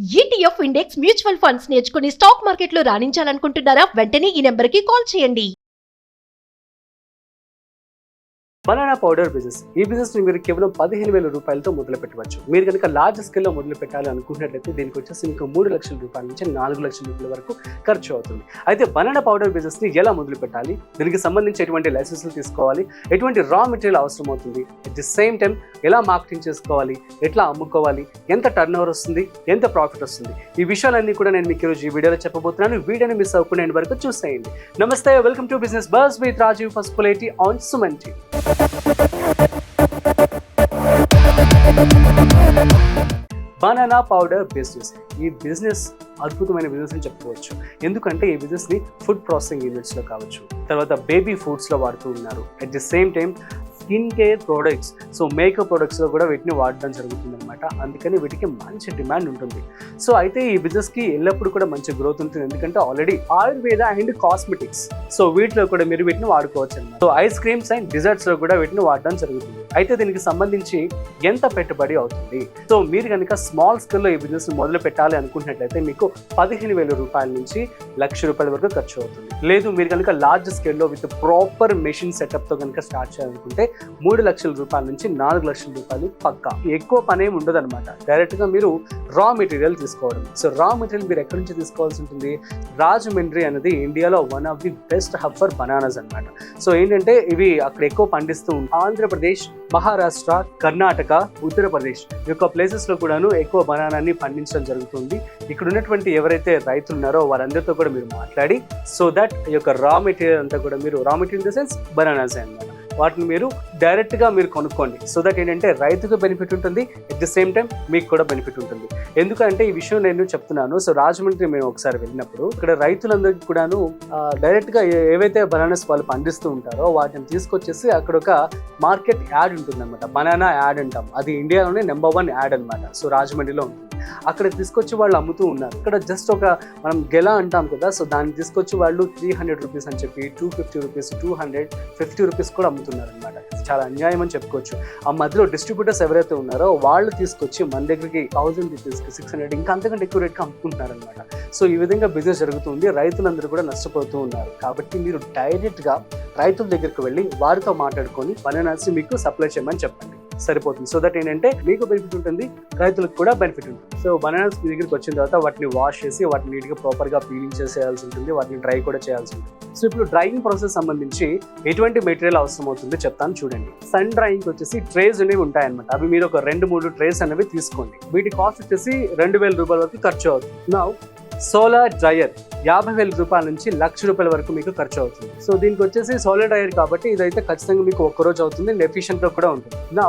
ETF index mutual funds నేర్చుకుని stock మార్కెట్లో రాణించాలనుకుంటున్నారా? వెంటనే ఈ నెంబర్కి కాల్ చేయండి. Banana powder business. ఈ బిజినెస్ ని మీరు కేవలం 15,000 రూపాయలతో మొదలు పెట్టవచ్చు. మీరు కనుక లార్జ్ స్కేల్లో మొదలు పెట్టాలి అనుకున్నట్లయితే దీనికి వచ్చేసి మీకు 3 లక్షల రూపాయల నుంచి 4 లక్షల రూపాయల వరకు ఖర్చు అవుతుంది. అయితే బనానా పౌడర్ బిజినెస్ ని ఎలా మొదలు పెట్టాలి, దీనికి సంబంధించి ఎటువంటి లైసెన్సులు తీసుకోవాలి, ఎటువంటి రా మెటీరియల్ అవసరం అవుతుంది, అట్ ది సేమ్ టైం ఎలా మార్కెటింగ్ చేసుకోవాలి, ఎట్లా అమ్ముకోవాలి, ఎంత టర్న్ ఓవర్ వస్తుంది, ఎంత ప్రాఫిట్ వస్తుంది, ఈ విషయాలన్నీ కూడా నేను మీకు ఈరోజు ఈ వీడియోలో చెప్పబోతున్నాను. వీడియోని మిస్ అవ్వకుండా ఎండ్ వరకు చూసేయండి. నమస్తే, welcome to business buzz with Rajiv Pasupuleti on Suman TV. Banana powder business. ఈ బిజినెస్ అద్భుతమైన బిజినెస్ అని చెప్పుకోవచ్చు. ఎందుకంటే ఈ బిజినెస్ని ఫుడ్ ప్రాసెసింగ్ యూనిట్స్లో కావచ్చు, తర్వాత బేబీ ఫుడ్స్లో వాడుతూ ఉన్నారు. At the same time skin care products, so makeup ప్రొడక్ట్స్లో కూడా వీటిని వాడడం జరుగుతుంది అనమాట. అందుకని వీటికి మంచి డిమాండ్ ఉంటుంది. సో అయితే ఈ బిజినెస్కి ఎల్లప్పుడూ కూడా మంచి గ్రోత్ ఉంటుంది. ఎందుకంటే already Ayurveda and cosmetics, so వీటిలో కూడా మీరు వీటిని వాడుకోవచ్చు అనమాట. సో ఐస్ క్రీమ్స్ అండ్ డిజర్ట్స్లో కూడా వీటిని వాడడం జరుగుతుంది. అయితే దీనికి సంబంధించి ఎంత పెట్టుబడి అవుతుంది? సో మీరు కనుక స్మాల్ స్కేల్లో ఈ బిజినెస్ మొదలు పెట్టాలి అనుకుంటున్నట్లయితే మీకు 15,000 రూపాయల నుంచి ₹1,00,000 వరకు ఖర్చు అవుతుంది. లేదు మీరు కనుక లార్జ్ స్కేల్లో విత్ ప్రాపర్ మెషిన్ సెటప్తో కనుక స్టార్ట్ చేయాలనుకుంటే 3 లక్షల రూపాయల నుంచి 4 లక్షల రూపాయలు పక్కా. ఎక్కువ పని ఏమి ఉండదు అనమాట. డైరెక్ట్గా మీరు రా మెటీరియల్ తీసుకోవడం. సో రా మెటీరియల్ మీరు ఎక్కడి నుంచి తీసుకోవాల్సి ఉంటుంది? రాజమండ్రి అనేది ఇండియాలో one of the best hub for bananas అనమాట. సో ఏంటంటే ఇవి అక్కడ ఎక్కువ పండిస్తూ ఆంధ్రప్రదేశ్, మహారాష్ట్ర, కర్ణాటక, ఉత్తరప్రదేశ్ ఈ యొక్క ప్లేసెస్లో కూడాను ఎక్కువ బనానాని పండించడం జరుగుతుంది. ఇక్కడ ఉన్నటువంటి ఎవరైతే రైతులు ఉన్నారో వారందరితో కూడా మీరు మాట్లాడి, సో దట్ ఈ యొక్క రా మెటీరియల్ అంతా కూడా మీరు raw material in the sense bananas అనమాట, వాటిని మీరు డైరెక్ట్గా మీరు కొనుక్కోండి. సో దట్ ఏంటంటే రైతుకు బెనిఫిట్ ఉంటుంది, ఎట్ ది సేమ్ టైం మీకు కూడా బెనిఫిట్ ఉంటుంది. ఎందుకంటే ఈ విషయం నేను చెప్తున్నాను. సో రాజమండ్రి మేము ఒకసారి వెళ్ళినప్పుడు ఇక్కడ రైతులందరికీ కూడాను డైరెక్ట్గా ఏవైతే బనానాస్ వాళ్ళు పండిస్తూ ఉంటారో వాటిని తీసుకొచ్చేసి అక్కడ ఒక మార్కెట్ యాడ్ ఉంటుంది అనమాట. బనానా యాడ్ అంటాం, అది ఇండియాలోనే నెంబర్ 1 యాడ్ అనమాట. సో రాజమండ్రిలో ఉంటుంది. అక్కడ తీసుకొచ్చి వాళ్ళు అమ్ముతూ ఉన్నారు. ఇక్కడ జస్ట్ ఒక మనం గెలా అంటాం కదా, సో దాన్ని తీసుకొచ్చి వాళ్ళు 300 రూపీస్ అని చెప్పి 250 రూపీస్, 250 రూపీస్ కూడా అమ్ముతున్నారు అనమాట. చాలా అన్యాయం అని చెప్పుకోవచ్చు. ఆ మధ్యలో డిస్ట్రిబ్యూటర్స్ ఎవరైతే ఉన్నారో వాళ్ళు తీసుకొచ్చి మన దగ్గరికి 1000 రూపీస్కి, 600 ఇంకా అంతకంటే ఎక్కువ రేట్కి అమ్ముకుంటున్నారు అనమాట. సో ఈ విధంగా బిజినెస్ జరుగుతుంది. రైతులందరూ కూడా నష్టపోతూ ఉన్నారు. కాబట్టి మీరు డైరెక్ట్గా రైతుల దగ్గరికి వెళ్ళి వారితో మాట్లాడుకొని బనానాస్ మీకు సప్లై చేయమని చెప్పండి, సరిపోతుంది. సో దట్ ఏంటంటే మీకు బెనిఫిట్ ఉంటుంది, రైతులకు కూడా బెనిఫిట్ ఉంటుంది. సో బనానాస్ మీ దగ్గరికి వచ్చిన తర్వాత వాటిని వాష్ చేసి వాటిని నీట్గా ప్రాపర్గా పీలింగ్ చేసేయాల్సి ఉంటుంది, వాటిని డ్రై కూడా చేయాల్సి ఉంటుంది. సో ఇప్పుడు డ్రైయింగ్ ప్రాసెస్ సంబంధించి ఎటువంటి మెటీరియల్ అవసరం అవుతుందో చెప్తాను చూడండి. సన్ డ్రైయింగ్ వచ్చేసి ట్రేస్ అనేవి ఉంటాయన్నమాట. అవి మీరు ఒక 2-3 ట్రేస్ అనేవి తీసుకోండి. వీటి కాస్ట్ వచ్చేసి ₹2,000 వరకు ఖర్చు అవుతుంది. నా సోలార్ డ్రైయర్ 50,000 రూపాయల నుంచి ₹1,00,000 వరకు మీకు ఖర్చు అవుతుంది. సో దీనికి వచ్చేసి సోలార్ డ్రైయర్ కాబట్టి ఇదైతే ఖచ్చితంగా మీకు ఒక్కరోజు అవుతుంది, ఎఫిషియెంట్ గా కూడా ఉంటుంది. నా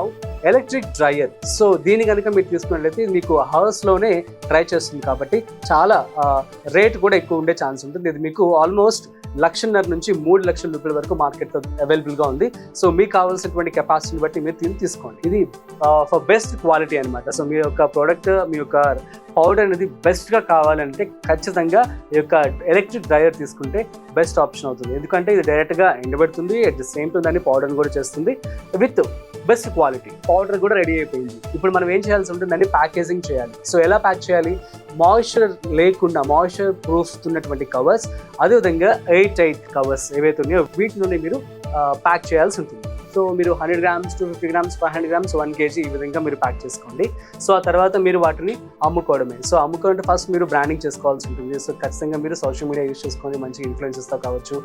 ఎలక్ట్రిక్ డ్రైయర్, సో దీని కనుక మీరు తీసుకున్నట్లయితే మీకు హౌస్లోనే డ్రై చేస్తుంది కాబట్టి చాలా రేట్ కూడా ఎక్కువ ఉండే ఛాన్స్ ఉంటుంది. ఇది మీకు ఆల్మోస్ట్ ₹1,50,000 నుంచి ₹3 లక్షల వరకు మార్కెట్లో అవైలబుల్గా ఉంది. సో మీకు కావాల్సినటువంటి కెపాసిటీని బట్టి మీరు తీసుకోండి. ఇది ఫర్ బెస్ట్ క్వాలిటీ అనమాట. సో మీ యొక్క ప్రోడక్ట్, మీ యొక్క పౌడర్ అనేది బెస్ట్గా కావాలంటే ఖచ్చితంగా ఈ యొక్క ఎలక్ట్రిక్ డ్రైయర్ తీసుకుంటే బెస్ట్ ఆప్షన్ అవుతుంది. ఎందుకంటే ఇది డైరెక్ట్గా ఎండబెడుతుంది, అట్ ది సేమ్ టైం దాన్ని పౌడర్ని కూడా చేస్తుంది విత్ బెస్ట్ క్వాలిటీ. పౌడర్ కూడా రెడీ అయిపోయింది. ఇప్పుడు మనం ఏం చేయాల్సి ఉంటుంది, దాన్ని ప్యాకేజింగ్ చేయాలి. సో ఎలా ప్యాక్ చేయాలి? మాయిశ్చర్ లేకుండా మాయిశ్చర్ ప్రూఫ్ ఉన్నటువంటి కవర్స్, అదేవిధంగా 8 కవర్స్ ఏవైతే ఉన్నాయో వీటిలోనే మీరు ప్యాక్ చేయాల్సి ఉంటుంది. సో మీరు 100 గ్రామ్స్, 250 గ్రామ్స్, 500 గ్రామ్స్, 1 kg ఈ విధంగా మీరు ప్యాక్ చేసుకోండి. సో ఆ తర్వాత మీరు వాటిని అమ్ముకోవడమే. సో అమ్ముకోవాలంటే ఫస్ట్ మీరు బ్రాండింగ్ చేసుకోవాల్సి ఉంటుంది. సో ఖచ్చితంగా మీరు సోషల్ మీడియా యూస్ చేసుకొని మంచి ఇన్ఫ్లుయెన్సెస్తో కావచ్చు,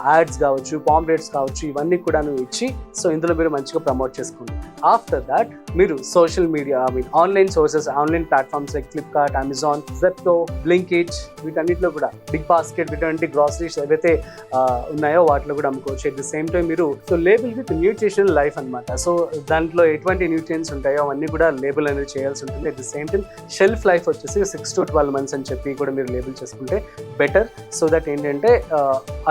యాడ్స్ కావచ్చు, పాంప్లెట్స్ కావచ్చు, ఇవన్నీ కూడా ఇచ్చి సో ఇందులో మీరు మంచిగా ప్రమోట్ చేసుకోండి. ఆఫ్టర్ దాట్ మీరు social media online sources, online platforms like Flipkart, Amazon, Zepto, Blinkit వీటన్నిటిలో కూడా, బిగ్ బాస్కెట్ ఇటువంటి గ్రాసరీస్ ఏవైతే ఉన్నాయో వాటిలో కూడా అమ్ముకోవచ్చు. అట్ ది సేమ్ టైం మీరు so label with nutrition life అనమాట. సో దాంట్లో ఎటువంటి న్యూట్రియన్స్ ఉంటాయో అవన్నీ కూడా లేబుల్ అనేది చేయాల్సి ఉంటుంది. At the same time shelf life వచ్చేసి 6 to 12 months అని చెప్పి కూడా మీరు లేబుల్ చేసుకుంటే బెటర్. సో దట్ ఏంటంటే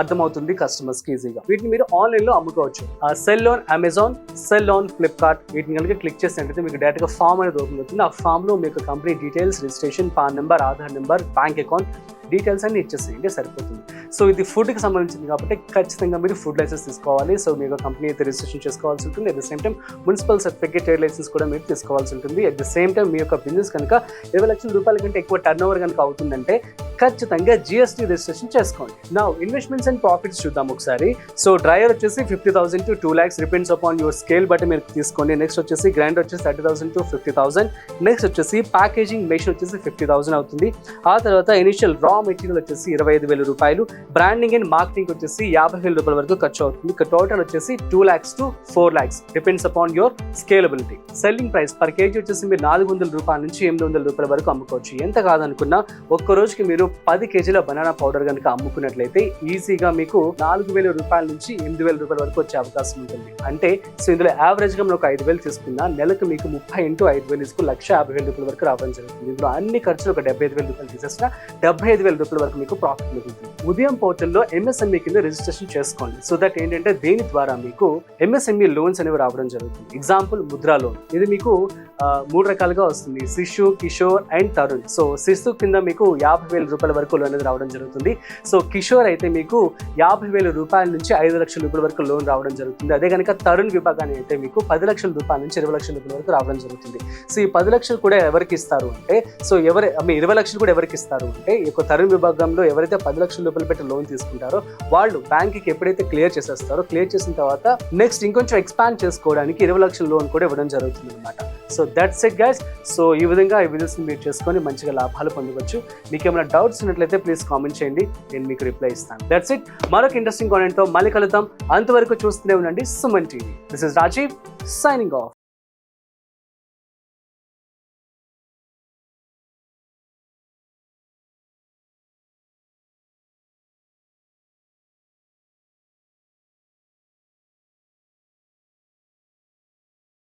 అర్థమవుతుంది కస్టమర్స్కి ఈజీగా. వీటిని మీరు ఆన్లైన్లో అమ్ముకోవచ్చు. Cell on Amazon, cell on Flipkart వీటిని కనుక క్లిక్ చేసినట్లయితే మీకు డైరెక్ట్గా ఫామ్ అనేది ఓపెన్ అవుతుంది. ఆ ఫామ్లో మీకు company details, registration, pan number, Aadhaar number, bank account details అన్ని ఇచ్చేసేయండి సరిపోతుంది. సో ఇది ఫుడ్కి సంబంధించింది కాబట్టి ఖచ్చితంగా మీరు ఫుడ్ లైసెన్స్ తీసుకోవాలి. సో మీకు కంపెనీ అయితే రిజిస్ట్రేషన్ చేసుకోవాల్సి ఉంటుంది. At the same time municipal certificate trade license కూడా మీరు తీసుకోవాల్సి ఉంటుంది. అట్ ద సేమ్ టైం మీ యొక్క బిజినెస్ కనుక 20 లక్షల రూపాయల కంటే ఎక్కువ టర్న్ ఓవర్ కనుక అవుతుందంటే ఖచ్చితంగా GST రిజిస్ట్రేషన్ చేసుకోండి. నా ఇన్వెస్ట్మెంట్స్ అండ్ ప్రాఫిట్స్ చూద్దాం ఒకసారి. సో డ్రైయర్ వచ్చేసి 50,000 to 2 lakhs depends upon your scale బట్టి మీరు తీసుకోండి. నెక్స్ట్ వచ్చేసి గ్రైండర్ వచ్చేసి 30,000 to 50,000. నెక్స్ట్ వచ్చేసి ప్యాకేజింగ్ మెషిన్ వచ్చేసి 50,000 అవుతుంది. ఆ తర్వాత ఇనిషియల్ రా మెటీరియల్ వచ్చేసి 25,000 రూపాయలు. బ్రాండింగ్ అండ్ మార్కెటింగ్ వచ్చేసి 50,000 రూపాయల వరకు ఖర్చు అవుతుంది. టోటల్ వచ్చేసి 2 lakhs to 4 lakhs depends upon your scalability. Selling price per KG వచ్చేసి మీరు 400 రూపాయల నుంచి 800 రూపాయల వరకు అమ్ముకోవచ్చు. ఎంత కాదనుకున్నా ఒక్క రోజుకి మీరు 10 కేజీల బనానా పౌడర్ కనుక అమ్ముకున్నట్లయితే ఈజీగా మీకు 4,000 రూపాయల నుంచి 8,000 రూపాయల వరకు వచ్చే అవకాశం ఉంటుంది. అంటే సో ఇందులో యావరేజ్గా మనం ఒక 5,000 తీసుకున్నా నెలకు మీకు 30 into 5,000 1,50,000 రూపాయల వరకు రావడం జరుగుతుంది. ఇందులో అన్ని ఖర్చులు ఒక 75,000 రూపాయలు తీసేసిన 75,000 రూపాయల వరకు మీకు ప్రాఫిట్ మిగులుతుంది. ఉదయం పోర్టల్లో MSME కింద రిజిస్ట్రేషన్ చేసుకోండి. సో దట్ ఏంటంటే దేని ద్వారా మీకు MSME లోన్స్ అనేవి రావడం జరుగుతుంది. ఎగ్జాంపుల్ ముద్రా లోన్, ఇది మీకు 3 రకాలుగా వస్తుంది: శిశు, కిషోర్ అండ్ తరుణ్. సో శిశు కింద మీకు 50,000 రూపాయల వరకు లోన్ అనేది రావడం జరుగుతుంది. సో కిషోర్ అయితే మీకు 50,000 రూపాయల నుంచి 5 లక్షల రూపాయల వరకు లోన్ రావడం జరుగుతుంది. అదే కనుక తరుణ్ విభాగాన్ని అయితే మీకు 10 లక్షల రూపాయల నుంచి 20 లక్షల రూపాయల వరకు రావడం జరుగుతుంది. సో ఈ 10 లక్షలు కూడా ఎవరికి ఇస్తారు అంటే, సో 20 లక్షలు కూడా ఎవరికి ఇస్తారు అంటే, ఈ యొక్క తరుణ్ విభాగంలో ఎవరైతే 10 లక్షల రూపాయలు పెట్టి లోన్ తీసుకుంటారో వాళ్ళు బ్యాంక్కి ఎప్పుడైతే క్లియర్ చేసేస్తారో, క్లియర్ చేసిన తర్వాత నెక్స్ట్ ఇంకొంచెం ఎక్స్పాండ్ చేసుకోవడానికి 20 లక్షల లోన్ కూడా ఇవ్వడం జరుగుతుంది అనమాట. So that's it guys. So ఈ విధంగా ఈ బిజినెస్ మీరు చేసుకొని మంచిగా లాభాలు పొందవచ్చు. మీకు ఏమైనా డౌట్స్ ఉన్నట్లయితే ప్లీజ్ కామెంట్ చేయండి, నేను మీకు రిప్లై ఇస్తాను. That's it. మరొక ఇంట్రెస్టింగ్ కాంటెంట్తో మళ్ళీ కలుద్దాం. అంతవరకు చూస్తూనే ఉండండి Suman TV. This is Rajiv signing of.